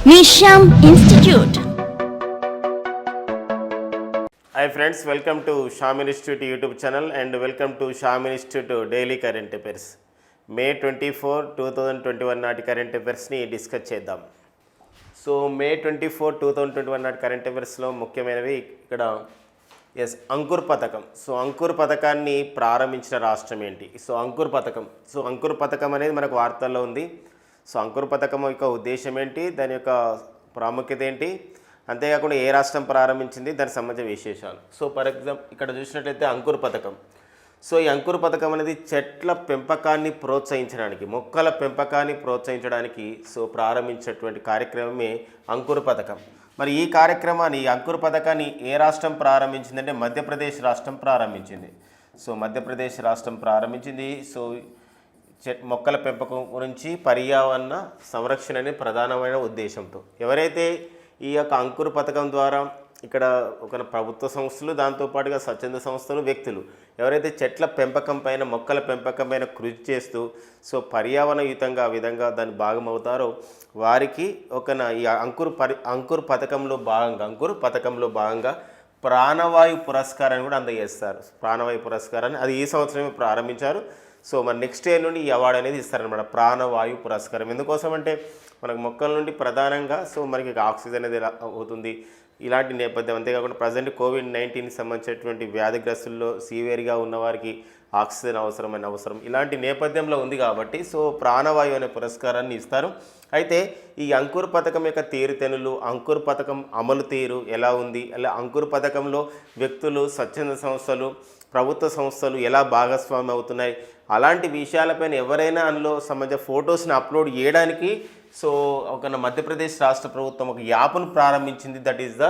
Nisham Institute. Hi friends, welcome to Sham Institute YouTube channel and welcome to Sham Institute Daily Current Affairs. May 24, 2021 నాటి current అఫైర్స్ని discuss చేద్దాం. So మే 24, 2021 నాటి current అఫైర్స్లో ముఖ్యమైనవి ఇక్కడ అంకుర్ పథకం. So Ankur పథకాన్ని ప్రారంభించిన రాష్ట్రం ఏంటి? సో అంకుర్ పథకం అనేది మనకు వార్తల్లో ఉంది. సో అంకుర్ పథకం యొక్క ఉద్దేశం ఏంటి, దాని యొక్క ప్రాముఖ్యత ఏంటి, అంతేకాకుండా ఏ రాష్ట్రం ప్రారంభించింది, దానికి సంబంధించిన విశేషాలు. సో ఫర్ ఎగ్జాంపుల్ ఇక్కడ చూసినట్లయితే అంకుర్ పథకం. సో ఈ అంకుర్ పథకం అనేది చెట్ల పెంపకాన్ని ప్రోత్సహించడానికి, మొక్కల పెంపకాన్ని ప్రోత్సహించడానికి సో ప్రారంభించినటువంటి కార్యక్రమమే అంకుర్ పథకం. మరి ఈ కార్యక్రమాన్ని, ఈ అంకుర్ పథకాన్ని ఏ రాష్ట్రం ప్రారంభించిందంటే మధ్యప్రదేశ్ రాష్ట్రం ప్రారంభించింది. సో మధ్యప్రదేశ్ రాష్ట్రం ప్రారంభించింది. సో మొక్కల పెంపకం గురించి పర్యావరణ సంరక్షణ అనే ప్రధానమైన ఉద్దేశంతో ఎవరైతే ఈ యొక్క అంకుర్ పథకం ద్వారా ఇక్కడ ఒక ప్రభుత్వ సంస్థలు, దాంతోపాటుగా స్వచ్ఛంద సంస్థలు, వ్యక్తులు ఎవరైతే చెట్ల పెంపకం పైన, మొక్కల పెంపకం పైన కృషి చేస్తూ సో పర్యావరణయుతంగా ఆ విధంగా దాని భాగం అవుతారో వారికి ఈ అంకుర్ పథకంలో భాగంగా ప్రాణవాయు పురస్కారాన్ని కూడా అందజేస్తారు. ప్రాణవాయు పురస్కారాన్ని అది ఈ సంవత్సరమే ప్రారంభించారు. సో మరి నెక్స్ట్ ఇయర్ నుండి ఈ అవార్డు అనేది ఇస్తారనమాట, ప్రాణవాయు పురస్కారం. ఎందుకోసం అంటే మనకు మొక్కల నుండి ప్రధానంగా సో మనకి ఆక్సిజన్ అనేది అవుతుంది ఇలాంటి నేపథ్యం. అంతేకాకుండా ప్రజెంట్ COVID-19 సంబంధించినటువంటి వ్యాధిగ్రస్తుల్లో సీవియర్గా ఉన్నవారికి ఆక్సిజన్ అవసరం ఇలాంటి నేపథ్యంలో ఉంది కాబట్టి సో ప్రాణవాయు అనే పురస్కారాన్ని ఇస్తారు. అయితే ఈ అంకుర్ పథకం యొక్క తీరుతెన్నులు, అంకుర్ పథకం అమలు తీరు ఎలా ఉంది, అలా అంకుర్ పథకంలో వ్యక్తులు, స్వచ్ఛంద సంస్థలు, ప్రభుత్వ సంస్థలు ఎలా భాగస్వామి అవుతున్నాయి, అలాంటి విషయాలపైన ఎవరైనా అందులో సంబంధించిన ఫొటోస్ని అప్లోడ్ చేయడానికి సో ఒక మధ్యప్రదేశ్ రాష్ట్ర ప్రభుత్వం ఒక యాప్ను ప్రారంభించింది. దట్ ఈస్ ద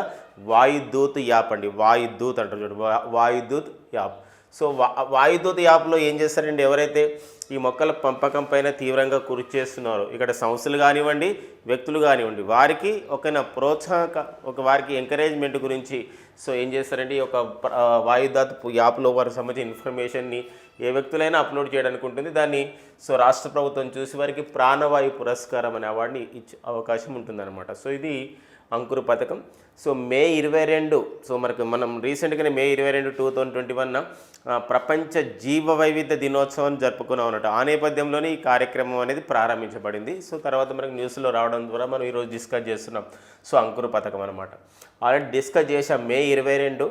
వాయుదూత్ యాప్ అండి. వాయుదూత్ అంటారు చూడండి, వాయుదూత్ యాప్. సో వాయుదూత్ యాప్లో ఏం చేస్తారండి, ఎవరైతే ఈ మొక్కల పెంపకం పైన తీవ్రంగా కృషి చేస్తున్నారో ఇక్కడ సంస్థలు కానివ్వండి, వ్యక్తులు కానివ్వండి, వారికి వారికి ఎంకరేజ్మెంట్ గురించి సో ఏం చేస్తారంటే ఒక వాయుదూత్ యాప్లో వారికి సంబంధించిన ఇన్ఫర్మేషన్ని ఏ వ్యక్తులైనా అప్లోడ్ చేయడానికి ఉంటుంది. దాన్ని సో రాష్ట్ర ప్రభుత్వం చూసి వారికి ప్రాణవాయు పురస్కారం అనే అవార్డుని ఇచ్చే అవకాశం ఉంటుందన్నమాట. సో ఇది అంకుర్ పథకం. సో మే 22 సో మనం రీసెంట్గానే మే 22, 2021 ప్రపంచ జీవ వైవిధ్య దినోత్సవం జరుపుకున్నాం అన్నట్టు. ఆ నేపథ్యంలోనే ఈ కార్యక్రమం అనేది ప్రారంభించబడింది. సో తర్వాత మనకు న్యూస్లో రావడం ద్వారా మనం ఈరోజు డిస్కస్ చేస్తున్నాం. సో అంకుర్ పథకం అనమాట ఆల్రెడీ డిస్కస్ చేసాం. మే 22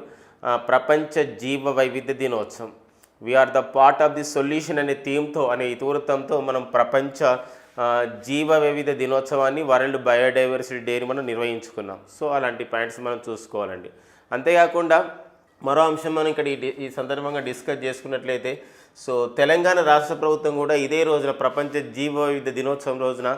ప్రపంచ జీవ వైవిధ్య దినోత్సవం. We are the part of the solution అనే థీమ్తో, అనే ఇతివృత్తంతో మనం ప్రపంచ జీవ వైవిధ్య దినోత్సవాన్ని, వరల్డ్ బయోడైవర్సిటీ డేని మనం నిర్వహించుకున్నాం. సో అలాంటి పాయింట్స్ మనం చూసుకోవాలండి. అంతేకాకుండా మరో అంశం మనం ఇక్కడ ఈ సందర్భంగా డిస్కస్ చేసుకున్నట్లయితే సో తెలంగాణ రాష్ట్ర ప్రభుత్వం కూడా ఇదే రోజున ప్రపంచ జీవ వైవిధ్య దినోత్సవం రోజున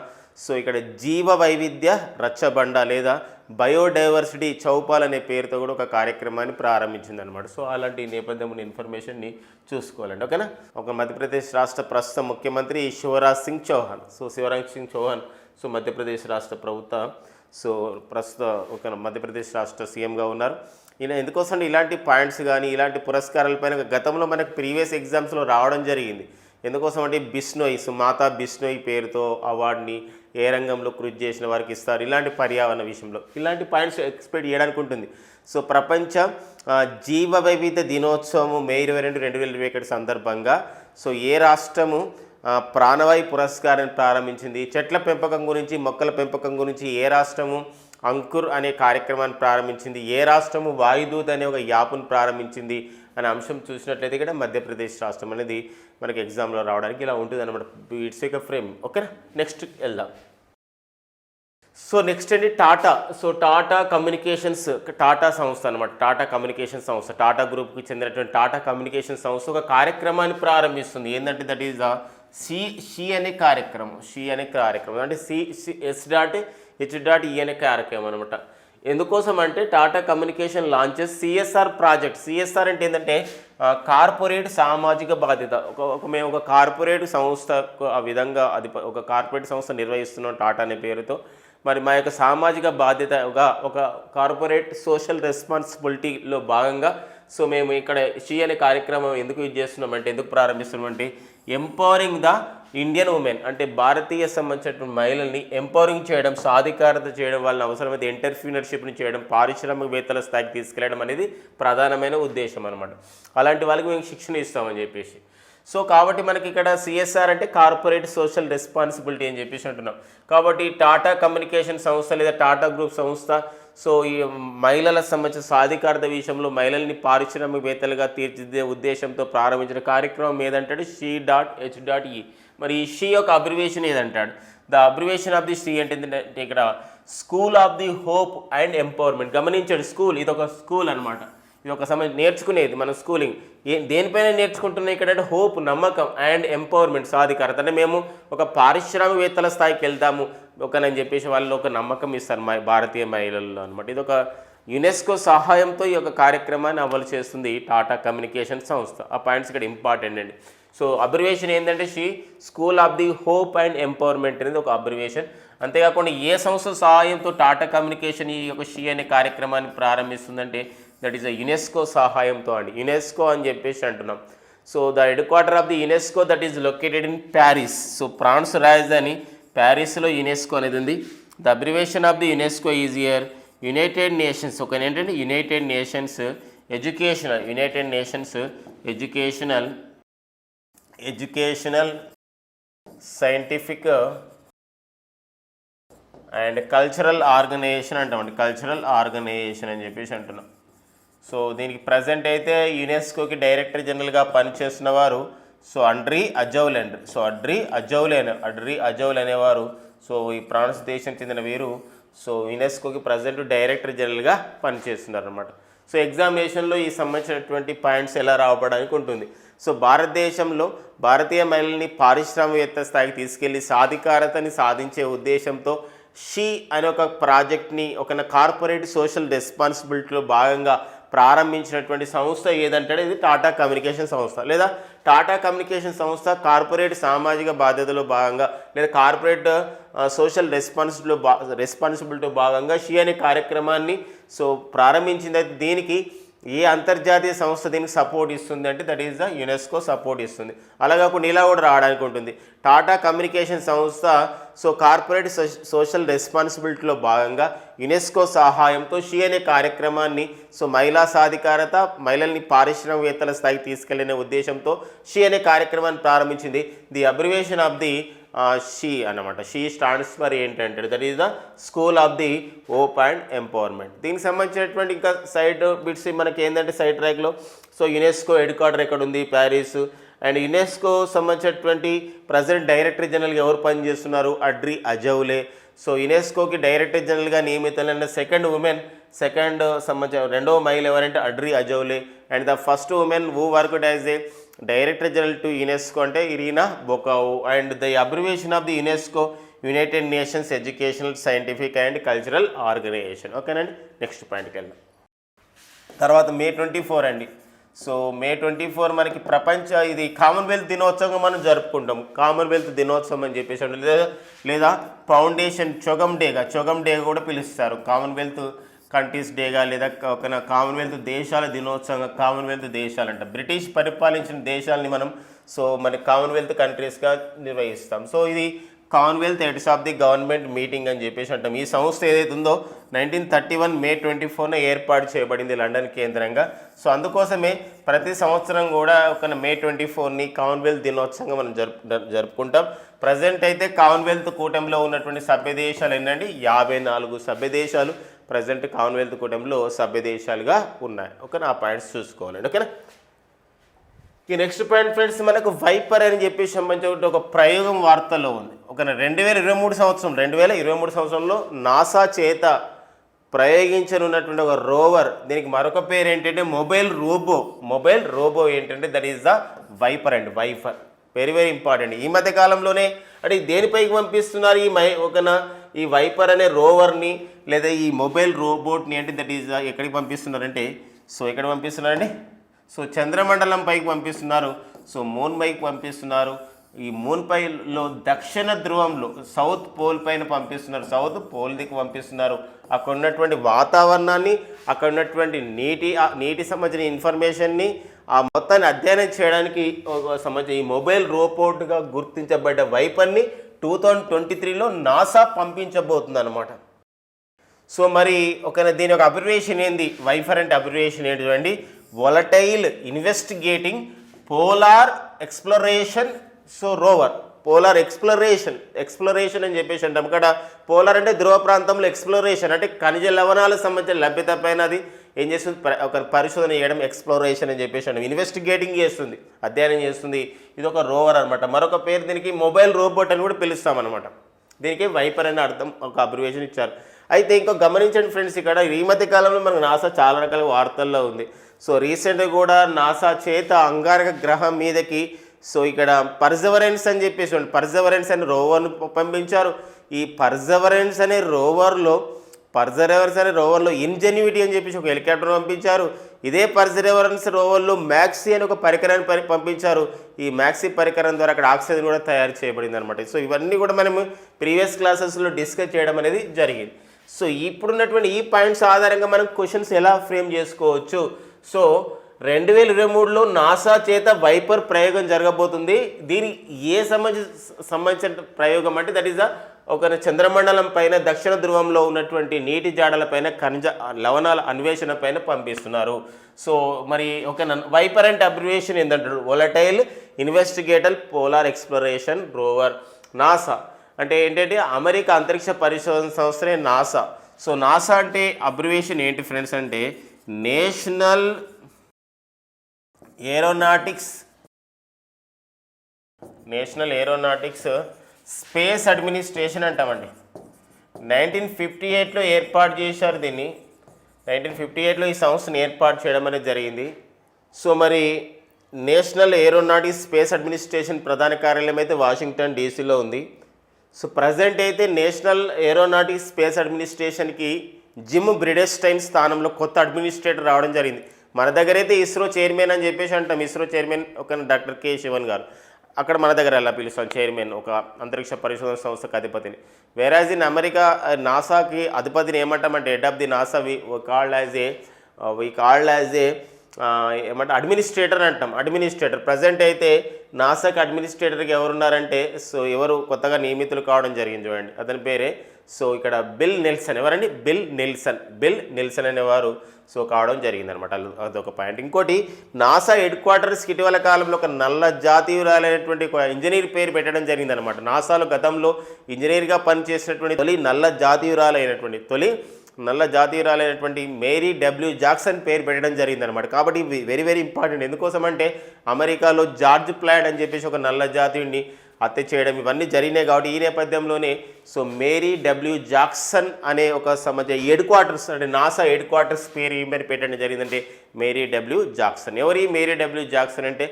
సో ఇక్కడ జీవ వైవిధ్య రచ్చబండ లేదా బయోడైవర్సిటీ చౌపాల్ అనే పేరుతో కూడా ఒక కార్యక్రమాన్ని ప్రారంభించిందనమాట. సో అలాంటి నేపథ్యంలో ఇన్ఫర్మేషన్ని చూసుకోవాలండి, ఓకేనా. ఒక మధ్యప్రదేశ్ రాష్ట్ర ప్రస్తుత ముఖ్యమంత్రి శివరాజ్ సింగ్ చౌహాన్ సో మధ్యప్రదేశ్ రాష్ట్ర ప్రభుత్వ సో ప్రస్తుత ఒక మధ్యప్రదేశ్ రాష్ట్ర సీఎంగా ఉన్నారు. ఈయన ఎందుకోసం ఇలాంటి పాయింట్స్ కానీ ఇలాంటి పురస్కారాలపైన గతంలో మనకు ప్రీవియస్ ఎగ్జామ్స్లో రావడం జరిగింది. ఎందుకోసం అంటే మాతా బిష్నోయ్ పేరుతో అవార్డుని ఏ రంగంలో కృషి చేసిన వారికి ఇస్తారు, ఇలాంటి పర్యావరణ విషయంలో ఇలాంటి పాయింట్స్ ఎక్స్పెక్ట్ చేయడానికి ఉంటుంది. సో ప్రపంచ జీవ వైవిధ్య దినోత్సవం మే 22, 2021 సందర్భంగా సో ఏ రాష్ట్రము ప్రాణవాయు పురస్కారాన్ని ప్రారంభించింది, చెట్ల పెంపకం గురించి, మొక్కల పెంపకం గురించి ఏ రాష్ట్రము అంకుర్ అనే కార్యక్రమాన్ని ప్రారంభించింది, ఏ రాష్ట్రము వాయుదూత్ అనే ఒక యాప్ను ప్రారంభించింది అనే అంశం చూసినట్లయితే ఇక్కడ మధ్యప్రదేశ్ రాష్ట్రం అనేది మనకి ఎగ్జామ్లో రావడానికి ఇలా ఉంటుంది అనమాట. ఇట్స్ ఒక ఫ్రేమ్, ఓకేనా. నెక్స్ట్ వెళ్దాం. సో నెక్స్ట్ అండి టాటా. సో టాటా కమ్యూనికేషన్స్, టాటా సంస్థ అనమాట, టాటా కమ్యూనికేషన్ సంస్థ, టాటా గ్రూప్కి చెందినటువంటి టాటా కమ్యూనికేషన్ సంస్థ ఒక కార్యక్రమాన్ని ప్రారంభిస్తుంది. ఏంటంటే దట్ ఈజ్ ద షీ అనే కార్యక్రమం అంటే S.H.E అనే కార్యక్రమం అనమాట. ఎందుకోసం అంటే Tata communication launches CSR project. CSR అంటే ఏంటంటే కార్పొరేట్ సామాజిక బాధ్యత. మేము ఒక కార్పొరేట్ సంస్థ ఆ విధంగా ఒక కార్పొరేట్ సంస్థ నిర్వహిస్తున్నాం టాటా అనే పేరుతో. మరి మా యొక్క సామాజిక బాధ్యతగా ఒక కార్పొరేట్ సోషల్ రెస్పాన్సిబిలిటీలో భాగంగా సో మేము ఇక్కడ షీ అనే కార్యక్రమం ఎందుకు ప్రారంభిస్తున్నామంటే ఎంపవరింగ్ ద ఇండియన్ ఉమెన్, అంటే భారతీయ సంబంధించిన మహిళల్ని ఎంపవరింగ్ చేయడం, సాధికారత చేయడం, వాళ్ళని అవసరమైతే ఎంటర్ప్రీనర్షిప్ని చేయడం, పారిశ్రామికవేత్తల స్థాయికి తీసుకెళ్ళడం అనేది ప్రధానమైన ఉద్దేశం అనమాట. అలాంటి వాళ్ళకి మేము శిక్షణ ఇస్తామని చెప్పేసి. సో కాబట్టి మనకి ఇక్కడ సిఎస్ఆర్ అంటే కార్పొరేట్ సోషల్ రెస్పాన్సిబిలిటీ అని చెప్పేసి అంటున్నాం. కాబట్టి టాటా కమ్యూనికేషన్ సంస్థ లేదా టాటా గ్రూప్ సంస్థ సో ఈ మహిళలకు సంబంధించిన సాధికారత విషయంలో మహిళల్ని పారిశ్రామికవేత్తలుగా తీర్చిదిద్దే ఉద్దేశంతో ప్రారంభించిన కార్యక్రమం ఏదంటాడు she.h.e. మరి ఈ షీ యొక్క అబ్రివేషన్ ఏదంటాడు? The abbreviation of the SHE అంటే ఇక్కడ school of the hope and empowerment. గమనించండి, స్కూల్ ఇది ఒక స్కూల్ అనమాట. ఇది ఒక నేర్చుకునేది మన స్కూలింగ్ దేనిపైన నేర్చుకుంటున్నాయి ఇక్కడ అంటే హోప్, నమ్మకం, అండ్ ఎంపవర్మెంట్, సాధికారత. అంటే మేము ఒక పారిశ్రామికవేత్తల స్థాయికి వెళ్తాము ఒకనని చెప్పేసి వాళ్ళు ఒక నమ్మకం ఇస్తారు భారతీయ మహిళల్లో అనమాట. ఇది ఒక యునెస్కో సహాయంతో ఈ యొక్క కార్యక్రమాన్ని అమలు చేస్తుంది టాటా కమ్యూనికేషన్ సంస్థ. ఆ పాయింట్స్ ఇక్కడ ఇంపార్టెంట్ అండి. సో అబ్రివేషన్ ఏంటంటే school of the hope and empowerment అనేది ఒక అబ్రివేషన్. అంతేకాకుండా ఏ సంస్థ సహాయంతో టాటా కమ్యూనికేషన్ ఈ యొక్క షీ అనే కార్యక్రమాన్ని ప్రారంభిస్తుందంటే దట్ ఈస్ యునెస్కో సహాయంతో అండి. యునెస్కో అని చెప్పేసి అంటున్నాం. So the headquarter of the UNESCO that is located in Paris. So France రాజధాని ప్యారిస్లో యునెస్కో అనేది ఉంది. The abbreviation of the UNESCO is year United Nations. ఒక ఏంటంటే United Nations educational, United Nations educational scientific and cultural organization అంటామండి. Cultural organization అని చెప్పేసి అంటున్నాం. సో దీనికి ప్రజెంట్ అయితే యునెస్కోకి డైరెక్టర్ జనరల్గా పనిచేస్తున్న వారు అడ్రీ అజౌల్ అనేవారు. సో ఈ ఫ్రాన్స్ దేశం చెందిన వీరు యునెస్కోకి ప్రజెంట్ డైరెక్టర్ జనరల్గా పనిచేస్తున్నారు అనమాట. సో ఎగ్జామినేషన్లో ఈ సంబంధించినటువంటి పాయింట్స్ ఎలా రావడానికి ఉంటుంది. సో భారతదేశంలో భారతీయ మహిళల్ని పారిశ్రామికవేత్త స్థాయికి తీసుకెళ్లి సాధికారతని సాధించే ఉద్దేశంతో షీ అనే ఒక ప్రాజెక్ట్ని ఒక కార్పొరేట్ సోషల్ రెస్పాన్సిబిలిటీలో భాగంగా ప్రారంభించినటువంటి సంస్థ ఏదంటే ఇది టాటా కమ్యూనికేషన్ సంస్థ. లేదా టాటా కమ్యూనికేషన్ సంస్థ కార్పొరేట్ సామాజిక బాధ్యతలో భాగంగా లేదా కార్పొరేట్ సోషల్ రెస్పాన్సిబిలిటీలో భాగంగా షీ అనే కార్యక్రమాన్ని ప్రారంభించింది. దీనికి ఏ అంతర్జాతీయ సంస్థ దీనికి సపోర్ట్ ఇస్తుంది అంటే that is the UNESCO support ఇస్తుంది. అలాగా కొన్ని ఇలా కూడా రావడానికి ఉంటుంది. టాటా కమ్యూనికేషన్ సంస్థ కార్పొరేట్ సోషల్ రెస్పాన్సిబిలిటీలో భాగంగా యునెస్కో సహాయంతో షీ అనే కార్యక్రమాన్ని మహిళా సాధికారత, మహిళల్ని పారిశ్రామికవేత్తల స్థాయికి తీసుకెళ్లిన ఉద్దేశంతో షీ అనే కార్యక్రమాన్ని ప్రారంభించింది. The abbreviation of the she అన్నమాట. షీ స్టాండ్స్ ఫర్ ఏంటంటే that is the school of the hope and empowerment. దీనికి సంబంధించినటువంటి ఇంకా సైడ్ బిట్స్ మనకి ఏంటంటే సైడ్ ట్రాక్లో యునెస్కో హెడ్ క్వార్టర్ ఎక్కడ ఉంది? ప్యారిస్. అండ్ యునెస్కో సంబంధించినటువంటి ప్రజెంట్ డైరెక్టర్ జనరల్గా ఎవరు పనిచేస్తున్నారు? అడ్రీ అజౌలే. యునెస్కోకి డైరెక్టర్ జనరల్గా నియమితులైన సెకండ్ సంబంధించిన రెండవ మహిళ ఎవరంటే Audrey Azoulay. And the first woman who worked as a director general to UNESCO అంటే Irina Bokova. And the abbreviation of the UNESCO United Nations educational scientific and cultural Organization. ఓకేనండి, next పాయింట్కి వెళ్దాం. తర్వాత May 24 అండి. May 24 మనకి ఇది Commonwealth దినోత్సవంగా మనం జరుపుకుంటాం. కామన్వెల్త్ దినోత్సవం అని చెప్పేసి లేదా ఫౌండేషన్ చొగమ్ డేగా కూడా పిలుస్తారు. కామన్వెల్త్ కంట్రీస్ డేగా లేదా ఒక కామన్వెల్త్ దేశాల దినోత్సవంగా కామన్వెల్త్ దేశాలంట. బ్రిటిష్ పరిపాలించిన దేశాలని మనం మన కామన్వెల్త్ కంట్రీస్గా నిర్వహిస్తాం. ఇది Commonwealth heads of the government meeting అని చెప్పేసి అంటాం. ఈ సంస్థ ఏదైతే ఉందో 1931 May 24 ఏర్పాటు చేయబడింది లండన్ కేంద్రంగా. అందుకోసమే ప్రతి సంవత్సరం కూడా ఒక May 24 కామన్వెల్త్ దినోత్సవంగా మనం జరుపుకుంటాం. ప్రజెంట్ అయితే కామన్వెల్త్ కూటమిలో ఉన్నటువంటి సభ్య దేశాలు ఏంటంటే 54 సభ్య దేశాలు ప్రజెంట్ కామన్వెల్త్ కూటమిలో సభ్య దేశాలుగా ఉన్నాయి. ఓకేనా, ఆ పాయింట్స్ చూసుకోవాలండి. ఓకేనా, ఈ నెక్స్ట్ పాయింట్ ఫ్రెండ్స్ మనకు వైపర్ అని చెప్పేసి సంబంధించిన ఒక ప్రయోగం వార్తల్లో ఉంది. ఒక 2023 సంవత్సరంలో నాసా చేత ప్రయోగించనున్నటువంటి ఒక రోవర్, దీనికి మరొక పేరు ఏంటంటే మొబైల్ రోబో ఏంటంటే that is the viper and viper. Very very important. ఈ మధ్య కాలంలోనే అంటే దేనిపైకి పంపిస్తున్నారు ఈ వైపర్ అనే రోవర్ని లేదా ఈ మొబైల్ రోబోట్ని అంటే దట్ ఈస్ ఎక్కడికి పంపిస్తున్నారంటే ఎక్కడ పంపిస్తున్నారండి? చంద్రమండలం పైకి పంపిస్తున్నారు. మూన్ పైకి పంపిస్తున్నారు. ఈ మూన్ పైలో దక్షిణ ధ్రువంలో సౌత్ పోల్ పైన పంపిస్తున్నారు, సౌత్ పోల్ దిక్కు పంపిస్తున్నారు. అక్కడ ఉన్నటువంటి వాతావరణాన్ని, అక్కడ ఉన్నటువంటి నీటి సంబంధించిన ఇన్ఫర్మేషన్ని ఆ మొత్తాన్ని అధ్యయనం చేయడానికి సంబంధించిన ఈ మొబైల్ రోబోట్గా గుర్తించబడ్డ వైపర్ని 2023లో నాసా పంపించబోతుంది అనమాట. సో మరి దీని యొక్క అబ్రివేషన్ ఏంది, వైఫర్ అంటే అబ్రివేషన్ ఏంటి చూడండి, volatile investigating polar exploration rover. Polar exploration అని చెప్పేసి అంటాం. ఇక్కడ పోలార్ అంటే ధ్రువ ప్రాంతంలో, ఎక్స్ప్లోరేషన్ అంటే ఖనిజ లవణాలకు సంబంధించిన లభ్యత పైన అది ఏం చేస్తుంది, ఒక పరిశోధన చేయడం, ఎక్స్ప్లోరేషన్ అని చెప్పేసి అంటాం. ఇన్వెస్టిగేటింగ్ చేస్తుంది, అధ్యయనం చేస్తుంది. ఇది ఒక రోవర్ అనమాట. మరొక పేరు దీనికి మొబైల్ రోబోట్ అని కూడా పిలుస్తామన్నమాట. దీనికి వైపర్ అనే అర్థం, ఒక అబ్రివేషన్ ఇచ్చారు. అయితే ఇంకో గమనించండి ఫ్రెండ్స్, ఇక్కడ ఈ మధ్య కాలంలో మనకు నాసా చాలా రకాల వార్తల్లో ఉంది. సో రీసెంట్గా కూడా నాసా చేత అంగారక గ్రహం మీదకి ఇక్కడ పర్జెవరెన్స్ అని చెప్పేసి పర్జెవరెన్స్ అనే రోవర్ను పంపించారు. ఈ పర్జెవరెన్స్ అనే రోవర్లో ఇన్జెన్యూటీ అని చెప్పేసి ఒక హెలికాప్టర్ పంపించారు. ఇదే పర్జెవరెన్స్ రోవర్లో మ్యాక్సీ అని ఒక పరికరాన్ని పంపించారు. ఈ మ్యాక్సీ పరికరం ద్వారా అక్కడ ఆక్సిజన్ కూడా తయారు చేయబడింది అనమాట. సో ఇవన్నీ కూడా మనం ప్రీవియస్ క్లాసెస్లో డిస్కస్ చేయడం అనేది జరిగింది. సో ఇప్పుడున్నటువంటి ఈ పాయింట్స్ ఆధారంగా మనం క్వశ్చన్స్ ఎలా ఫ్రేమ్ చేసుకోవచ్చు. సో 2023లో నాసా చేత వైపర్ ప్రయోగం జరగబోతుంది. దీని సంబంధించిన ప్రయోగం అంటే దట్ ఈస్ ఒక చంద్రమండలం పైన దక్షిణ ధ్రువంలో ఉన్నటువంటి నీటి జాడల పైన ఖనిజ లవణాల అన్వేషణ పైన పంపిస్తున్నారు. సో మరి వైపర్ అంటే అబ్రివేషన్ ఏంటంటారు, volatile investigator polar exploration rover. NASA అంటే ఏంటంటే అమెరికా అంతరిక్ష పరిశోధన సంస్థనే నాసా. సో నాసా అంటే అబ్రివేషన్ ఏంటి ఫ్రెండ్స్ అంటే నేషనల్ ఏరోనాటిక్స్ స్పేస్ అడ్మినిస్ట్రేషన్ అంటామండి. 1958లో ఏర్పాటు చేశారు దీన్ని. 1958లో ఈ సంస్థను ఏర్పాటు చేయడం అనేది జరిగింది. సో మరి నేషనల్ ఏరోనాటిక్స్ స్పేస్ అడ్మినిస్ట్రేషన్ ప్రధాన కార్యాలయం అయితే వాషింగ్టన్ డీసీలో ఉంది. సో ప్రజెంట్ అయితే నేషనల్ ఏరోనాటిక్స్ స్పేస్ అడ్మినిస్ట్రేషన్కి జిమ్ బ్రిడెస్టైన్ స్థానంలో కొత్త అడ్మినిస్ట్రేటర్ రావడం జరిగింది. మన దగ్గర అయితే ఇస్రో చైర్మన్ అని చెప్పేసి అంటాం. ISRO chairman doctor K Sivan గారు. అక్కడ మన దగ్గర ఎలా పిలుస్తాం, చైర్మన్, ఒక అంతరిక్ష పరిశోధన సంస్థకు అధిపతిని. వేరాజ్ ఇన్ అమెరికా నాసాకి అధిపతిని ఏమంటామంటే head of the NASA we called as a administrator అంటాం. అడ్మినిస్ట్రేటర్ ప్రజెంట్ అయితే నాసాకి అడ్మినిస్ట్రేటర్కి ఎవరున్నారంటే ఎవరు కొత్తగా నియమితులు కావడం జరిగింది చూడండి, అతని పేరే ఇక్కడ బిల్ నెల్సన్. ఎవరండి, బిల్ నెల్సన్ అనేవారు కావడం జరిగిందనమాట. అదొక పాయింట్. ఇంకోటి, నాసా హెడ్ క్వార్టర్స్కి ఇటీవల కాలంలో ఒక నల్ల జాతీయురాలైనటువంటి ఒక ఇంజనీర్ పేరు పెట్టడం జరిగిందనమాట. నాసాలో గతంలో ఇంజనీర్గా పనిచేసినటువంటి తొలి నల్ల జాతీయురాలైనటువంటి మేరీ డబ్ల్యూ జాక్సన్ పేరు పెట్టడం జరిగిందనమాట. కాబట్టి ఇవి వెరీ వెరీ ఇంపార్టెంట్. ఎందుకోసం అంటే అమెరికాలో జార్జ్ ప్లాడ్ అని చెప్పేసి ఒక నల్ల జాతీయుడిని హత్య చేయడం ఇవన్నీ జరిగినాయి. కాబట్టి ఈ నేపథ్యంలోనే మేరీ డబ్ల్యూ జాక్సన్ అనే ఒక హెడ్ క్వార్టర్స్ అంటే నాసా హెడ్ క్వార్టర్స్ పేరు ఏమని పెట్టడం జరిగిందంటే మేరీ డబ్ల్యూ జాక్సన్. ఎవరి మేరీ డబ్ల్యూ జాక్సన్ అంటే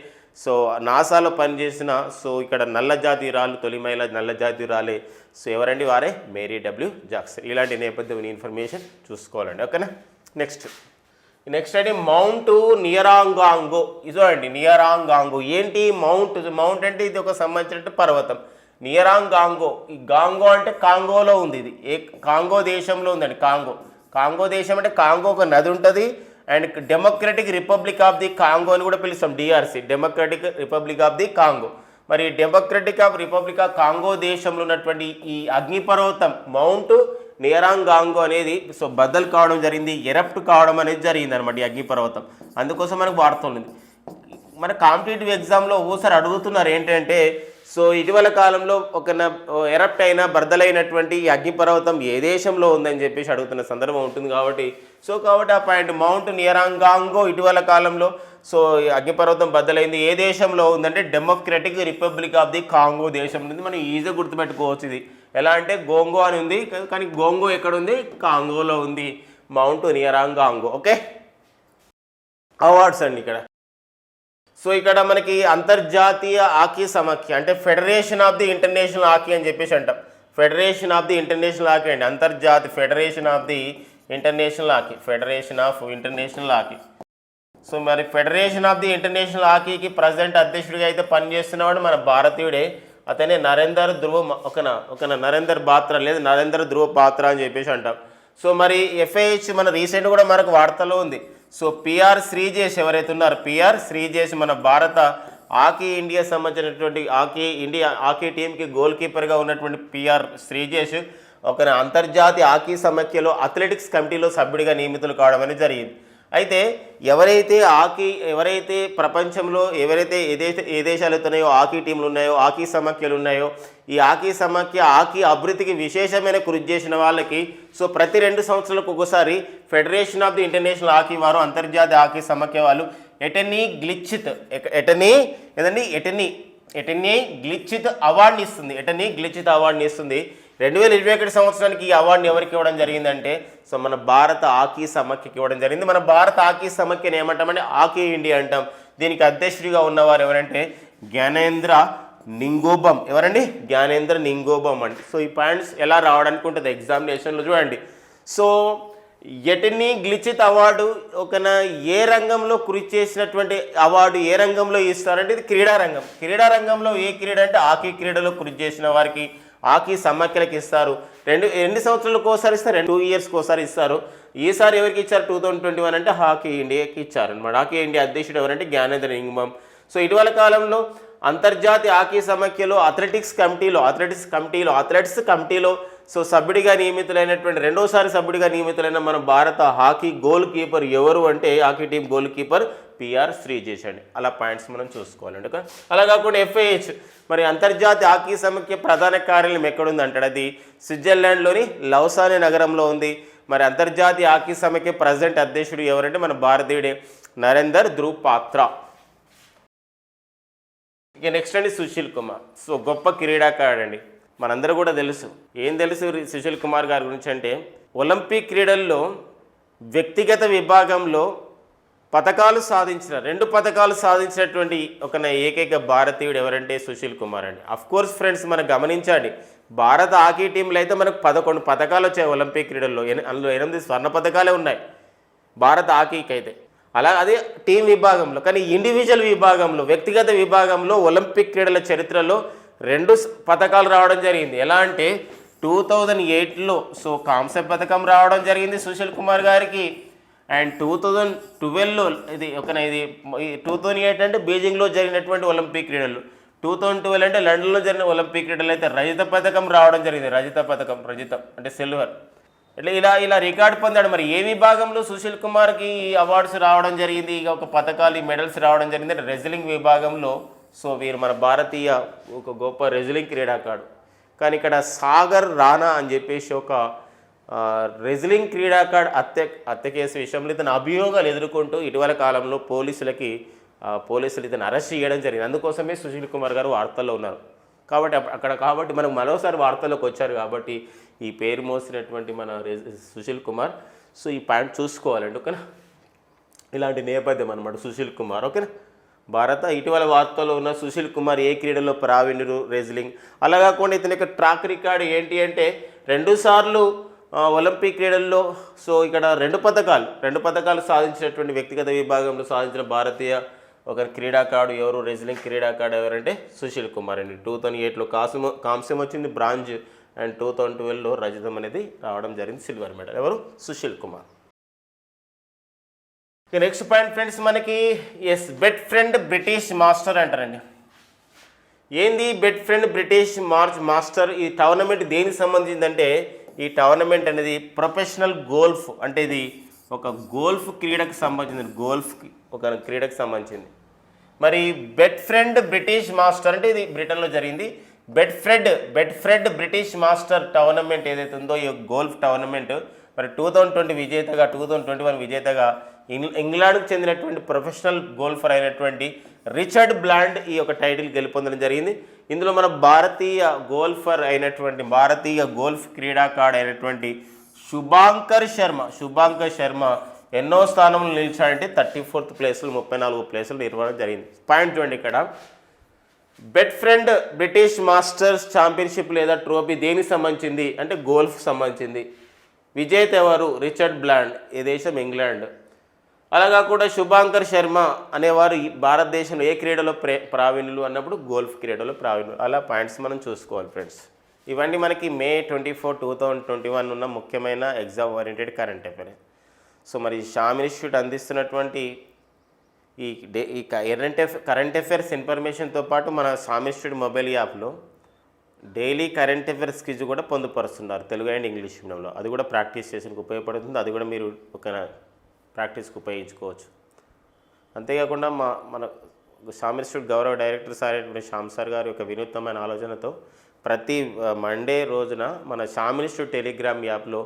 నాసాలో పనిచేసిన ఇక్కడ నల్ల జాతీయురాలు, తొలి మహిళ నల్ల జాతీయురాలే. ఎవరండి, వారే మేరీ డబ్ల్యూ జాక్సన్. ఇలాంటి నేపథ్యం ఇన్ఫర్మేషన్ చూసుకోవాలండి. ఓకేనా. నెక్స్ట్ అంటే మౌంట్ నియరాంగాంగో. ఇదండి నియరాంగాంగో. ఏంటి మౌంట్ అంటే ఇది ఒక సంబంధించిన పర్వతం. నియరాంగాంగో, ఈ గాంగో అంటే కాంగోలో ఉంది. ఇది కాంగో దేశంలో ఉందండి. కాంగో దేశం అంటే కాంగో ఒక నది ఉంటుంది. And democratic republic of the Congo అని కూడా పిలుస్తాం, DRC, democratic republic of the Congo. మరి రిపబ్లిక్ ఆఫ్ కాంగో దేశంలో ఉన్నటువంటి ఈ అగ్నిపర్వతం మౌంట్ నియరాంగాంగో అనేది బద్దలు కావడం జరిగింది, ఎరప్ట్ కావడం అనేది జరిగింది అనమాట ఈ అగ్నిపర్వతం. అందుకోసం మనకు వాడుతుంది. మన కాంపిటేటివ్ ఎగ్జామ్లో ఓసారి అడుగుతున్నారు ఏంటంటే ఇటీవల కాలంలో ఒక ఎరప్ట్ అయిన బద్దలైనటువంటి ఈ అగ్నిపర్వతం ఏ దేశంలో ఉందని చెప్పేసి అడుగుతున్న సందర్భం ఉంటుంది. కాబట్టి ఆ పాయింట్ మౌంట్ నియరాంగాంగో ఇటీవల కాలంలో అగ్నిపర్వతం బద్దలైంది ఏ దేశంలో ఉందంటే democratic republic of the Congo దేశంలో ఉంది. మనం ఈజీగా గుర్తుపెట్టుకోవచ్చు. ఇది ఎలా అంటే గోంగో అని ఉంది, కానీ గోంగో ఎక్కడ ఉంది, కాంగోలో ఉంది. మౌంట్ నియరాంగాంగో. ఓకే. అవార్డ్స్ అండి ఇక్కడ. ఇక్కడ మనకి అంతర్జాతీయ హాకీ సమాఖ్య అంటే federation of the international hockey అని చెప్పేసి అంటాం. Federation of the international hockey అండి. Federation of international hockey. So మరి ఫెడరేషన్ ఆఫ్ ది ఇంటర్నేషనల్ హాకీకి ప్రజెంట్ అధ్యక్షుడిగా అయితే పనిచేస్తున్నవాడు మన భారతీయుడే. అతనే నరేందర్ బాత్రా లేదా నరేందర్ ధ్రువ పాత్ర అని చెప్పేసి అంటాం. సో మరి ఎఫ్ఐహెచ్ మన రీసెంట్ కూడా మనకు వార్తలో ఉంది. సో పిఆర్ శ్రీజేష్ ఎవరైతే ఉన్నారో పిఆర్ శ్రీజేష్ మన భారత హాకీ ఇండియా సంబంధించినటువంటి హాకీ టీంకి గోల్ కీపర్గా ఉన్నటువంటి పిఆర్ శ్రీజేష్ ఒక అంతర్జాతీయ హాకీ సమాఖ్యలో అథ్లెటిక్స్ కమిటీలో సభ్యుడిగా నియమితులు కావడం అనేది జరిగింది. అయితే ఎవరైతే ప్రపంచంలో ఏ దేశాలు ఉన్నాయో హాకీ టీంలు ఉన్నాయో హాకీ సమాఖ్యలు ఉన్నాయో ఈ హాకీ సమాఖ్య హాకీ అభివృద్ధికి విశేషమైన కృషి చేసిన వాళ్ళకి సో ప్రతి 2 సంవత్సరాలకు ఒకసారి federation of the international hockey వారు అంతర్జాతీయ హాకీ సమాఖ్య వాళ్ళు ఎటనీ గ్లిచిత్ అవార్డుని ఇస్తుంది. 2021 సంవత్సరానికి ఈ అవార్డుని ఎవరికి ఇవ్వడం జరిగిందంటే సో మన భారత హాకీ సమాఖ్యకి ఇవ్వడం జరిగింది. మన భారత హాకీ సమాఖ్యని ఏమంటామంటే హాకీ ఇండియా అంటాం. దీనికి అధ్యక్షుడిగా ఉన్నవారు ఎవరంటే జ్ఞానేంద్ర నింగోబం. జ్ఞానేంద్ర నింగోబం అండి. సో ఈ పాయింట్స్ ఎలా రావడానికి ఉంటుంది ఎగ్జామినేషన్లో చూడండి. సో ఎటనీ గ్లిచిత్ అవార్డు ఏ రంగంలో కృషి చేసినటువంటి అవార్డు ఏ రంగంలో ఇస్తారంటే ఇది క్రీడారంగంలో ఏ క్రీడ అంటే హాకీ క్రీడలో కృషి చేసిన వారికి హాకీ సమాఖ్యలకు ఇస్తారు. రెండు సంవత్సరాలకు ఒకసారి ఇస్తారు, 2 ఇయర్స్కి ఒకసారి ఇస్తారు. ఈసారి ఎవరికి ఇచ్చారు 2021 అంటే హాకీ ఇండియాకి ఇచ్చారనమాట. హాకీ ఇండియా అధ్యక్షుడు ఎవరంటే జ్ఞానేంద్ర నింగోబం. సో ఇటీవల కాలంలో అంతర్జాతీయ హాకీ సమాఖ్యలో అథ్లెటిక్స్ కమిటీలో సో సభ్యుడిగా నియమితులైనటువంటి రెండోసారి సభ్యుడిగా నియమితులైన మన భారత హాకీ గోల్ కీపర్ ఎవరు అంటే hockey team goal keeper PR Sreejesh అండి. అలా పాయింట్స్ మనం చూసుకోవాలండి. అలా కాకుండా ఎఫ్ఐహెచ్ మరి అంతర్జాతీయ హాకీ సమాఖ్య ప్రధాన కార్యాలయం ఎక్కడుంది అంటాడు అది స్విట్జర్లాండ్లోని లౌసానే నగరంలో ఉంది. మరి అంతర్జాతీయ హాకీ సమాఖ్య ప్రజెంట్ అధ్యక్షుడు ఎవరంటే మన భారతీయుడే నరేందర్ ధ్రువ్ పాత్ర. ఇక నెక్స్ట్ అండి సుశీల్ కుమార్. సో గొప్ప క్రీడాకారుడండి, మనందరూ కూడా తెలుసు. ఏం తెలుసు సుశీల్ కుమార్ గారి గురించి అంటే ఒలింపిక్ క్రీడల్లో వ్యక్తిగత విభాగంలో 2 పథకాలు సాధించినటువంటి ఏకైక భారతీయుడు ఎవరంటే సుశీల్ కుమార్ అండి. కోర్స్ ఫ్రెండ్స్ మనం గమనించండి, భారత హాకీ టీంలో అయితే మనకు 11 పథకాలు వచ్చాయి ఒలింపిక్ క్రీడల్లో. అందులో 8 స్వర్ణ పథకాలే ఉన్నాయి భారత హాకీకి అయితే. అదే టీం విభాగంలో. కానీ ఇండివిజువల్ విభాగంలో వ్యక్తిగత విభాగంలో ఒలింపిక్ క్రీడల చరిత్రలో 2 పథకాలు రావడం జరిగింది. ఎలా అంటే 2008లో సో కాంస్య పథకం రావడం జరిగింది సుశీల్ కుమార్ గారికి. అండ్ 2012లో ఇది 2008 అంటే బీజింగ్లో జరిగినటువంటి ఒలింపిక్ క్రీడలు, 2012 అంటే లండన్లో జరిగిన ఒలింపిక్ క్రీడలు అయితే రజత పథకం రావడం జరిగింది. రజితం అంటే సిల్వర్. ఇలా రికార్డు పొందాడు. మరి ఏ విభాగంలో సుశీల్ కుమార్కి అవార్డ్స్ రావడం జరిగింది, పథకాలు మెడల్స్ రావడం జరిగింది అంటే రెజ్లింగ్ విభాగంలో. సో వీరు మన భారతీయ గొప్ప రెజ్లింగ్ క్రీడాకారుడు. కానీ ఇక్కడ సాగర్ రాణా అని చెప్పేసి రెజ్లింగ్ క్రీడాకారుడు హత్య కేసు విషయంలో ఇతను అభియోగాలు ఎదుర్కొంటూ ఇటీవల కాలంలో పోలీసులు ఇతను అరెస్ట్ చేయడం జరిగింది. అందుకోసమే సుశీల్ కుమార్ గారు వార్తల్లో ఉన్నారు. కాబట్టి మనకు మరోసారి వార్తల్లోకి వచ్చారు కాబట్టి ఈ పేరు మోసినటువంటి మన సుశీల్ కుమార్. సో ఈ పాయింట్ చూసుకోవాలండి. ఓకేనా, ఇలాంటి నేపథ్యం అనమాట సుశీల్ కుమార్. ఓకేనా, భారత ఇటీవల వార్తల్లో ఉన్న సుశీల్ కుమార్ ఏ క్రీడలో ప్రావీణ్యుడు రెజ్లింగ్. అలా కాకుండా ఇతని యొక్క ట్రాక్ రికార్డు ఏంటి అంటే 2 సార్లు ఒలింపిక్ క్రీడల్లో సో ఇక్కడ 2 పథకాలు సాధించినటువంటి వ్యక్తిగత విభాగంలో సాధించిన భారతీయ క్రీడాకారుడు ఎవరు, రెజ్లింగ్ క్రీడాకారుడు ఎవరంటే సుశీల్ కుమార్ అండి. 2008లో కాంస్యం వచ్చింది, బ్రాంజ్. అండ్ 2012లో రజతం అనేది రావడం జరిగింది, సిల్వర్ మెడల్. ఎవరు? Sushil Kumar. Next point friends మనకి బెట్ ఫ్రెండ్ బ్రిటిష్ మాస్టర్ అంటారండి. ఏంది బెట్ ఫ్రెండ్ బ్రిటిష్ మాస్టర్? ఈ టోర్నమెంట్ దేనికి సంబంధించిందంటే ఈ టోర్నమెంట్ అనేది ప్రొఫెషనల్ గోల్ఫ్ అంటే ఇది గోల్ఫ్ క్రీడకు సంబంధించింది, క్రీడకు సంబంధించింది. మరి బెట్ ఫ్రెండ్ బ్రిటిష్ మాస్టర్ అంటే ఇది బ్రిటన్లో జరిగింది. Betfred British master tournament ఏదైతే ఉందో ఈ గోల్ఫ్ టోర్నమెంట్ మరి 2021 విజేతగా ఇంగ్లాండ్కు చెందినటువంటి ప్రొఫెషనల్ గోల్ఫర్ అయినటువంటి రిచర్డ్ బ్లాండ్ ఈ టైటిల్ గెలుపొందడం జరిగింది. ఇందులో మన భారతీయ గోల్ఫ్ క్రీడాకారుడు అయినటువంటి శుభాంకర్ శర్మ ఎన్నో స్థానంలో నిలిచాడంటే 34th ప్లేస్లో 34 ప్లేసులు నిర్వహణ జరిగింది. పాయింట్ చూడండి, ఇక్కడ Betfred British Masters championship లేదా ట్రోఫీ దేనికి సంబంధించింది అంటే గోల్ఫ్ సంబంధించింది. విజేత ఎవరు? Richard bland. ఏ దేశం? ఇంగ్లాండ్. అలా కాకుండా శుభాంకర్ శర్మ అనేవారు ఈ భారతదేశంలో ఏ క్రీడలో ప్రావీణ్యులు అన్నప్పుడు గోల్ఫ్ క్రీడలో ప్రావీణ్యులు. అలా పాయింట్స్ మనం చూసుకోవాలి ఫ్రెండ్స్. ఇవన్నీ మనకి మే 24, 2021 ఉన్న ముఖ్యమైన exam oriented current affairs. So మరి షామ్ ఇన్స్టిట్యూట్ అందిస్తున్నటువంటి ఈ కరెంట్ అఫైర్స్ ఇన్ఫర్మేషన్తో పాటు మన షామ్ ఇన్స్టిట్యూట్ మొబైల్ యాప్లో డైలీ కరెంట్ అఫైర్స్ క్విజ్ కూడా పొందుపరుస్తున్నారు తెలుగు అండ్ ఇంగ్లీష్ మీడియంలో. అది కూడా ప్రాక్టీస్ చేసేందుకు ఉపయోగపడుతుంది. అది కూడా మీరు ఒక ప్రాక్టీస్కి ఉపయోగించుకోవచ్చు. అంతేకాకుండా మన షామ్ ఇన్స్టిట్యూట్ గౌరవ డైరెక్టర్ సార్ అయినటువంటి శ్యామ్ సార్ గారి యొక్క వినూత్నమైన ఆలోచనతో ప్రతి మండే రోజున మన షామ్ ఇన్స్టిట్యూట్ టెలిగ్రామ్ యాప్లో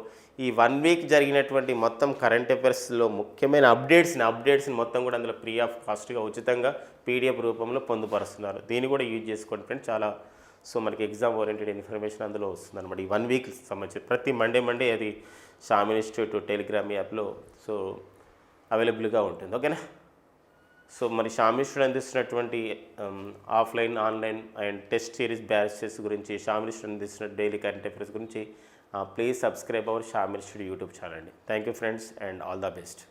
ఈ 1 వీక్ జరిగినటువంటి మొత్తం కరెంట్ అఫైర్స్లో ముఖ్యమైన అప్డేట్స్ని మొత్తం కూడా అందులో ఫ్రీ ఆఫ్ కాస్ట్గా ఉచితంగా పీడిఎఫ్ రూపంలో పొందుపరుస్తున్నారు. దీన్ని కూడా యూజ్ చేసుకోండి ఫ్రెండ్స్. చాలా మనకి ఎగ్జామ్ ఓరియంటెడ్ ఇన్ఫర్మేషన్ అందులో వస్తుంది అనమాట. ఈ 1 వీక్ సంబంధించి ప్రతి మండే అది షామ్ ఇన్స్టిట్యూట్ టెలిగ్రామ్ యాప్లో అవైలబుల్గా ఉంటుంది. ఓకేనా. మరి షామ్ ఇన్స్టిట్యూట్ అందిస్తున్నటువంటి offline, online and test series batches గురించి, షామ్ ఇన్స్టిట్యూట్ అందిస్తున్న డైలీ కరెంట్ అఫైర్స్ గురించి please subscribe our Shyam institute YouTube channel అండి. Thank you friends and all the best.